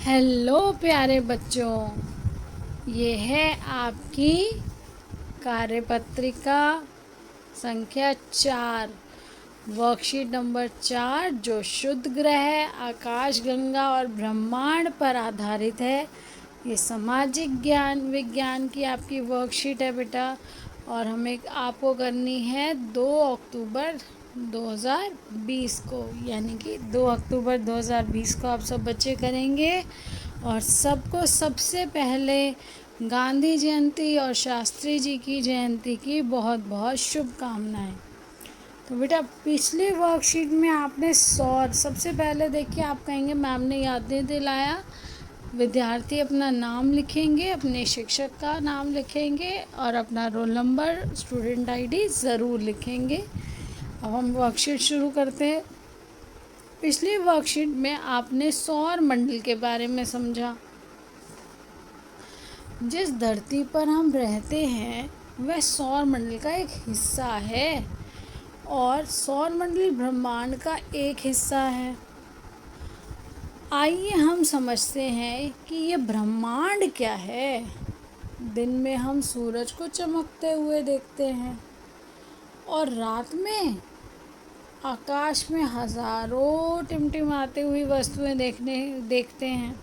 Hello प्यारे बच्चों, ये है आपकी कार्यपत्रिका संख्या 4, वर्कशीट नंबर 4, जो शुद्ध ग्रह, आकाशगंगा और ब्रह्मांड पर आधारित है। ये सामाजिक ज्ञान विज्ञान की आपकी वर्कशीट है बेटा, और हमें आपको करनी है 2 अक्टूबर 2020 को, यानी कि 2 अक्टूबर 2020 को आप सब बच्चे करेंगे। और सबको सबसे पहले गांधी जयंती और शास्त्री जी की जयंती की बहुत बहुत शुभकामनाएं। तो बेटा पिछली वर्कशीट में आपने सौर, सबसे पहले देखिए आप कहेंगे मैम ने याद नहीं दिलाया। विद्यार्थी अपना नाम लिखेंगे, अपने शिक्षक का नाम लिखेंगे और अपना रोल नंबर, स्टूडेंट आईडी ज़रूर लिखेंगे। अब हम वर्कशीट शुरू करते हैं। पिछली वर्कशीट में आपने सौर मंडल के बारे में समझा। जिस धरती पर हम रहते हैं वह सौर मंडल का एक हिस्सा है, और सौर मंडल ब्रह्मांड का एक हिस्सा है। आइए हम समझते हैं कि ये ब्रह्मांड क्या है। दिन में हम सूरज को चमकते हुए देखते हैं, और रात में आकाश में हजारों टिमटिमाती हुई वस्तुएं देखते हैं।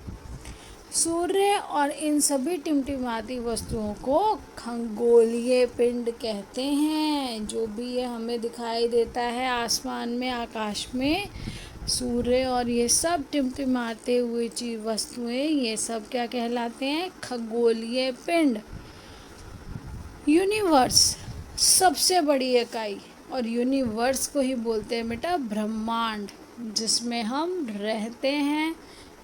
सूर्य और इन सभी टिमटिमाती वस्तुओं को खगोलीय पिंड कहते हैं। जो भी ये हमें दिखाई देता है आसमान में, आकाश में, सूर्य और ये सब टिमटिमाते हुए वस्तुएं, ये सब क्या कहलाते हैं? खगोलीय पिंड। यूनिवर्स सबसे बड़ी इकाई, और यूनिवर्स को ही बोलते हैं बेटा ब्रह्मांड, जिसमें हम रहते हैं।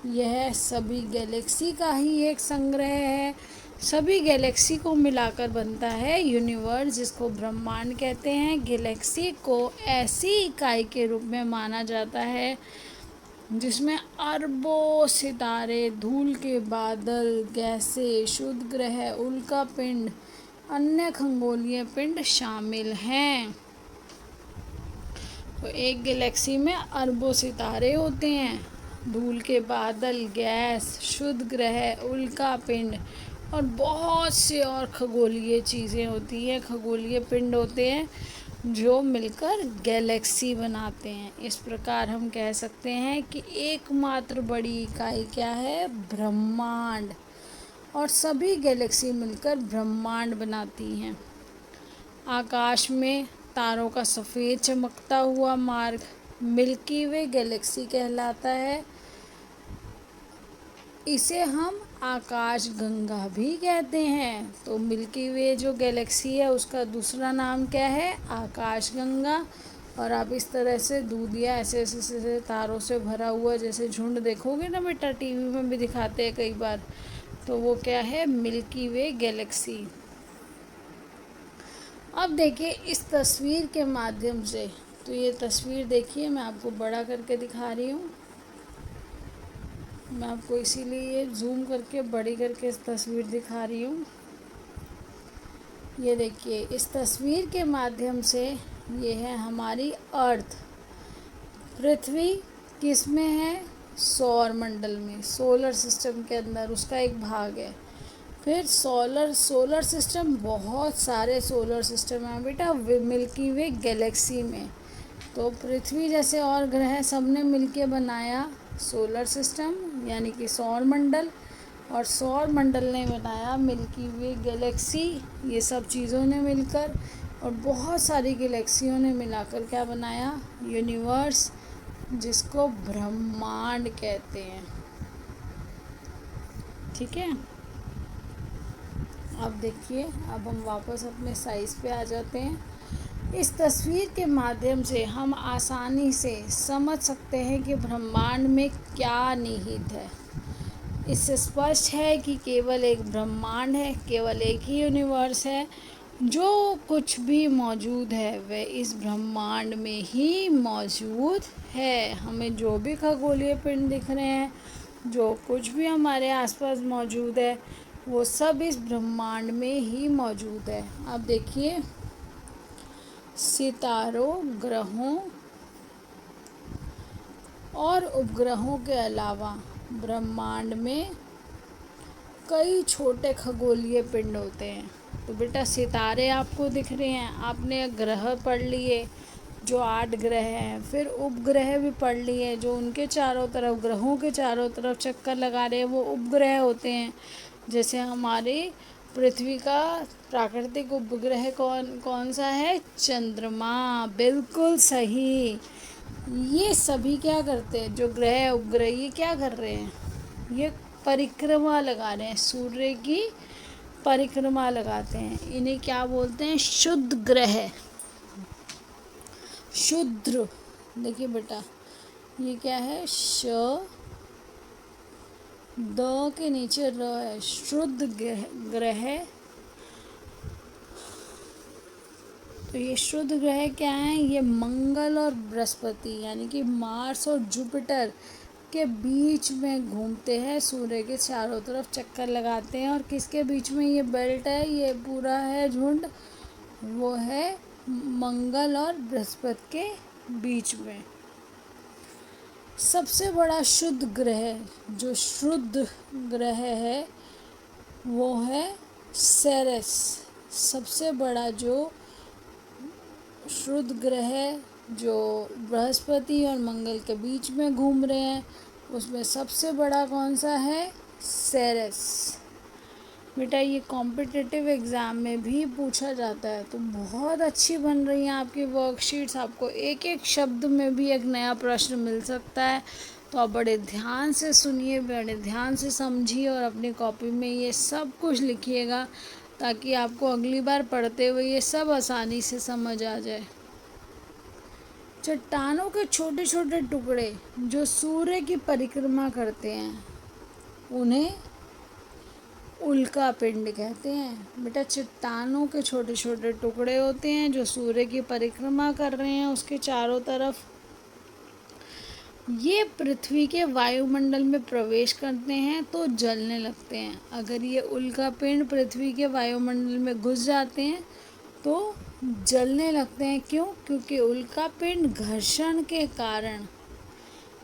यह सभी गैलेक्सी का ही एक संग्रह है। सभी गैलेक्सी को मिलाकर बनता है यूनिवर्स, जिसको ब्रह्मांड कहते हैं। गैलेक्सी को ऐसी इकाई के रूप में माना जाता है जिसमें अरबों सितारे, धूल के बादल, गैसें, शुद्ध ग्रह, उल्का पिंड, अन्य खगोलीय पिंड शामिल हैं। तो एक गैलेक्सी में अरबों सितारे होते हैं, धूल के बादल, गैस, शुद्ध ग्रह, उल्का पिंड और बहुत से और खगोलीय चीज़ें होती हैं, खगोलीय पिंड होते हैं, जो मिलकर गैलेक्सी बनाते हैं। इस प्रकार हम कह सकते हैं कि एकमात्र बड़ी इकाई क्या है? ब्रह्मांड। और सभी गैलेक्सी मिलकर ब्रह्मांड बनाती हैं। आकाश में तारों का सफ़ेद चमकता हुआ मार्ग मिल्की वे गैलेक्सी कहलाता है। इसे हम आकाश गंगा भी कहते हैं। तो मिल्की वे जो गैलेक्सी है उसका दूसरा नाम क्या है? आकाश गंगा। और आप इस तरह से दूधिया ऐसे ऐसे ऐसे तारों से भरा हुआ जैसे झुंड देखोगे ना बेटा, टीवी में भी दिखाते हैं कई बार, तो वो क्या है? मिल्की वे गैलेक्सी। अब देखिए इस तस्वीर के माध्यम से, तो ये तस्वीर देखिए, मैं आपको बड़ा करके दिखा रही हूँ। मैं आपको इसीलिए जूम करके बड़ी करके इस तस्वीर दिखा रही हूँ। ये देखिए इस तस्वीर के माध्यम से, ये है हमारी अर्थ। पृथ्वी किस में है? सौर मंडल में, सोलर सिस्टम के अंदर उसका एक भाग है। फिर सोलर सिस्टम, बहुत सारे सोलर सिस्टम हैं बेटा मिल्की वे गैलेक्सी में। तो पृथ्वी जैसे और ग्रह सब ने मिलके बनाया सोलर सिस्टम, यानी कि सौर मंडल, और सौर मंडल ने बनाया मिल्की वे गैलेक्सी। ये सब चीज़ों ने मिलकर और बहुत सारी गैलेक्सियों ने मिलाकर क्या बनाया? यूनिवर्स, जिसको ब्रह्मांड कहते हैं। ठीक है, अब देखिए, अब हम वापस अपने साइज़ पे आ जाते हैं। इस तस्वीर के माध्यम से हम आसानी से समझ सकते हैं कि ब्रह्मांड में क्या निहित है। इससे स्पष्ट है कि केवल एक ब्रह्मांड है, केवल एक ही यूनिवर्स है। जो कुछ भी मौजूद है वह इस ब्रह्मांड में ही मौजूद है। हमें जो भी खगोलीय पिंड दिख रहे हैं, जो कुछ भी हमारे आसपास मौजूद है, वो सब इस ब्रह्मांड में ही मौजूद है। अब देखिए, सितारों, ग्रहों और उपग्रहों के अलावा ब्रह्मांड में कई छोटे खगोलीय पिंड होते हैं। तो बेटा सितारे आपको दिख रहे हैं, आपने ग्रह पढ़ लिए जो 8 ग्रह हैं, फिर उपग्रह भी पढ़ लिए जो उनके चारों तरफ, ग्रहों के चारों तरफ चक्कर लगा रहे हैं, वो उपग्रह होते हैं। जैसे हमारे पृथ्वी का प्राकृतिक उपग्रह कौन कौन सा है? चंद्रमा, बिल्कुल सही। ये सभी क्या करते हैं? जो ग्रह उपग्रह ये क्या कर रहे हैं? ये परिक्रमा लगा रहे हैं, सूर्य की परिक्रमा लगाते हैं। इन्हें क्या बोलते हैं? शुद्ध ग्रह। शुद्र, देखिए बेटा ये क्या है? द के नीचे र है, शुद्ध ग्रह। तो ये शुद्ध ग्रह क्या है? ये मंगल और बृहस्पति यानी कि मार्स और जुपिटर के बीच में घूमते हैं, सूर्य के चारों तरफ चक्कर लगाते हैं। और किसके बीच में ये बेल्ट है? ये पूरा है झुंड, वो है मंगल और बृहस्पति के बीच में। सबसे बड़ा शुद्ध ग्रह, जो शुद्ध ग्रह है वो है सेरेस। सबसे बड़ा जो शुद्ध ग्रह जो बृहस्पति और मंगल के बीच में घूम रहे हैं, उसमें सबसे बड़ा कौन सा है? सेरेस। बेटा ये कॉम्पिटिटिव एग्ज़ाम में भी पूछा जाता है। तो बहुत अच्छी बन रही हैं आपकी वर्कशीट्स, आपको एक एक शब्द में भी एक नया प्रश्न मिल सकता है। तो आप बड़े ध्यान से सुनिए, बड़े ध्यान से समझिए और अपनी कॉपी में ये सब कुछ लिखिएगा ताकि आपको अगली बार पढ़ते हुए ये सब आसानी से समझ आ जाए। चट्टानों के छोटे छोटे टुकड़े जो सूर्य की परिक्रमा करते हैं उन्हें उल्का पिंड कहते हैं। बेटा चट्टानों के छोटे छोटे टुकड़े होते हैं जो सूर्य की परिक्रमा कर रहे हैं उसके चारों तरफ, ये पृथ्वी के वायुमंडल में प्रवेश करते हैं तो जलने लगते हैं। अगर ये उल्का पिंड पृथ्वी के वायुमंडल में घुस जाते हैं तो जलने लगते हैं। क्यों? क्योंकि उल्का पिंड घर्षण के कारण,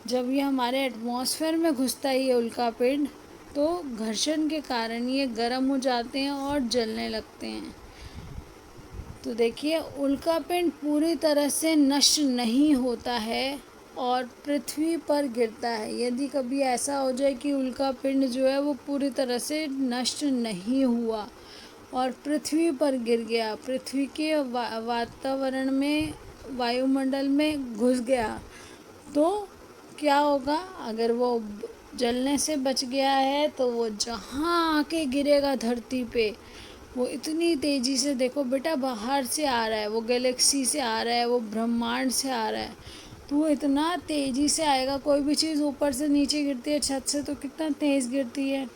जब ये हमारे एटमॉस्फेयर में घुसता है ये उल्का पिंड, तो घर्षण के कारण ये गर्म हो जाते हैं और जलने लगते हैं। तो देखिए उल्का पिंड पूरी तरह से नष्ट नहीं होता है और पृथ्वी पर गिरता है। यदि कभी ऐसा हो जाए कि उल्का पिंड जो है वो पूरी तरह से नष्ट नहीं हुआ और पृथ्वी पर गिर गया, पृथ्वी के वातावरण में, वायुमंडल में घुस गया, तो क्या होगा? अगर वो जलने से बच गया है तो वो जहाँ आके गिरेगा धरती पे, वो इतनी तेज़ी से, देखो बेटा बाहर से आ रहा है, वो गैलेक्सी से आ रहा है, वो ब्रह्मांड से आ रहा है, तो वो इतना तेज़ी से आएगा। कोई भी चीज़ ऊपर से नीचे गिरती है छत से तो कितना तेज़ गिरती है,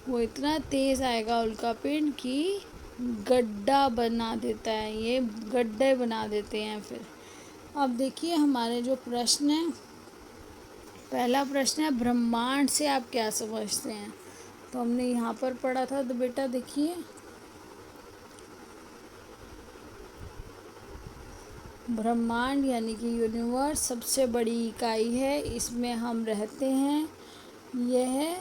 वो इतना तेज़ आएगा उल्का पिंड कि गड्ढा बना देता है, ये गड्ढे बना देते हैं। फिर अब देखिए हमारे जो प्रश्न है, पहला प्रश्न है ब्रह्मांड से आप क्या समझते हैं? तो हमने यहाँ पर पढ़ा था। तो बेटा देखिए ब्रह्मांड यानी कि यूनिवर्स सबसे बड़ी इकाई है, इसमें हम रहते हैं। यह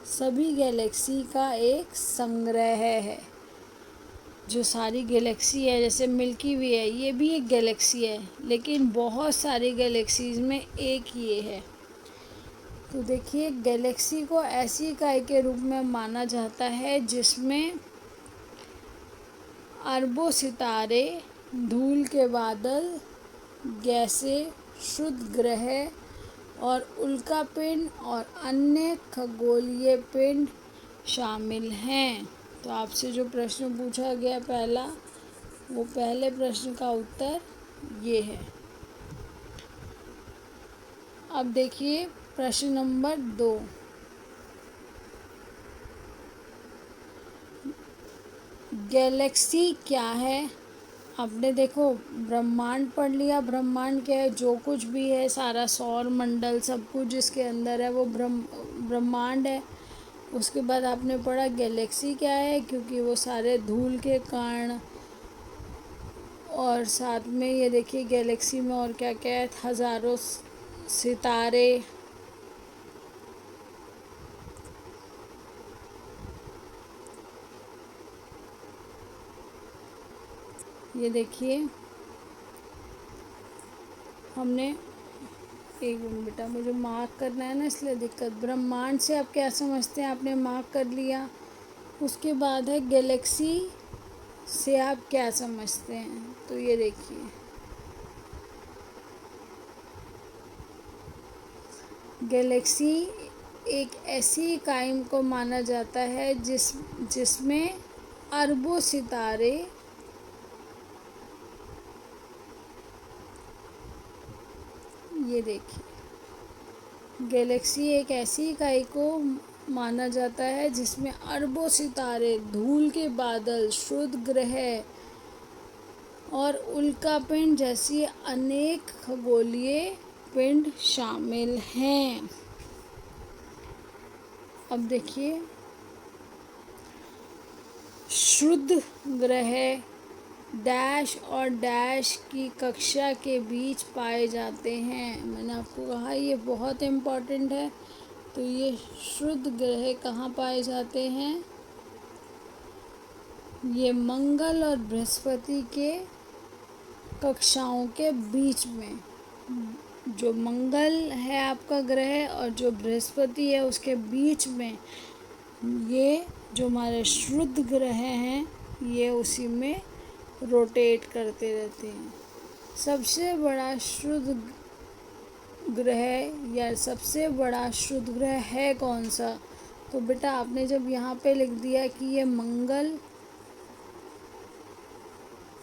सभी गैलेक्सी का एक संग्रह है। जो सारी गैलेक्सी है, जैसे मिल्की वे है, ये भी एक गैलेक्सी है, लेकिन बहुत सारी गैलेक्सीज में एक ये है। तो देखिए गैलेक्सी को ऐसी इकाई के रूप में माना जाता है जिसमें अरबों सितारे, धूल के बादल, गैसें, शुद्ध ग्रह और उल्का पिंड और अन्य खगोलीय पिंड शामिल हैं। तो आपसे जो प्रश्न पूछा गया पहला, वो पहले प्रश्न का उत्तर ये है। अब देखिए प्रश्न नंबर 2, गैलेक्सी क्या है? आपने देखो ब्रह्मांड पढ़ लिया, ब्रह्मांड क्या है? जो कुछ भी है सारा सौर मंडल, सब कुछ जिसके अंदर है वो ब्रह्मांड है। उसके बाद आपने पढ़ा गैलेक्सी क्या है, क्योंकि वो सारे धूल के कण, और साथ में ये देखिए गैलेक्सी में और क्या क्या है, हज़ारों सितारे, ये देखिए हमने, एक मिनट बेटा मुझे मार्क करना है ना इसलिए दिक्कत। ब्रह्मांड से आप क्या समझते हैं, आपने मार्क कर लिया। उसके बाद है गैलेक्सी से आप क्या समझते हैं। तो ये देखिए गैलेक्सी एक ऐसी इकाई को माना जाता है जिसमें अरबों सितारे, ये देखिए गैलेक्सी एक ऐसी इकाई को माना जाता है जिसमें अरबों सितारे, धूल के बादल, शुद्ध ग्रह और उल्कापिंड जैसी अनेक खगोलीय पिंड शामिल हैं। अब देखिए शुद्ध ग्रह डैश और डैश की कक्षा के बीच पाए जाते हैं। मैंने आपको कहा ये बहुत इम्पोर्टेंट है। तो ये शुद्ध ग्रह कहाँ पाए जाते हैं, ये मंगल और बृहस्पति के कक्षाओं के बीच में। जो मंगल है आपका ग्रह और जो बृहस्पति है उसके बीच में ये जो हमारे शुद्ध ग्रह हैं ये उसी में रोटेट करते रहते हैं। सबसे बड़ा शुद्ध ग्रह या सबसे बड़ा शुद्ध ग्रह है कौन सा। तो बेटा आपने जब यहाँ पे लिख दिया कि ये मंगल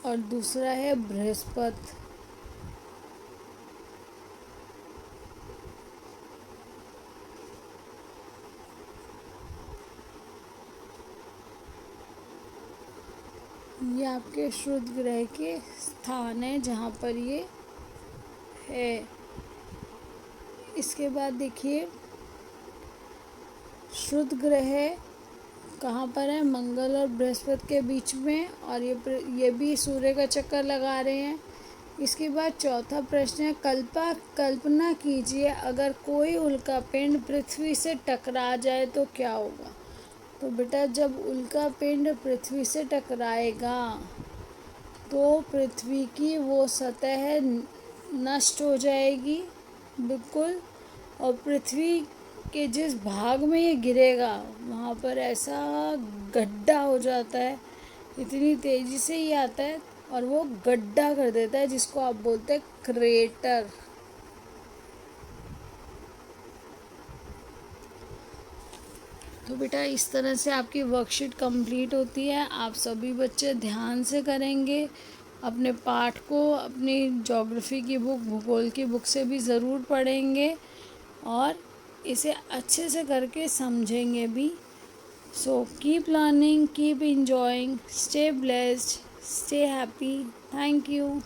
और दूसरा है बृहस्पति, ये आपके शुद्ध ग्रह के स्थान है जहाँ पर ये है। इसके बाद देखिए शुद्ध ग्रह कहाँ पर है, मंगल और बृहस्पति के बीच में, और ये भी सूर्य का चक्कर लगा रहे हैं। इसके बाद चौथा प्रश्न है कल्पना कीजिए अगर कोई उल्कापिंड पृथ्वी से टकरा जाए तो क्या होगा। तो बेटा जब उल्कापिंड पृथ्वी से टकराएगा तो पृथ्वी की वो सतह नष्ट हो जाएगी बिल्कुल, और पृथ्वी के जिस भाग में ये गिरेगा वहाँ पर ऐसा गड्ढा हो जाता है, इतनी तेज़ी से ही आता है और वो गड्ढा कर देता है जिसको आप बोलते हैं क्रेटर। तो बेटा इस तरह से आपकी वर्कशीट कंप्लीट होती है। आप सभी बच्चे ध्यान से करेंगे, अपने पाठ को अपनी ज्योग्राफी की बुक, भूगोल की बुक से भी ज़रूर पढ़ेंगे और इसे अच्छे से करके समझेंगे भी। So keep learning, keep enjoying, stay blessed, stay happy. Thank you.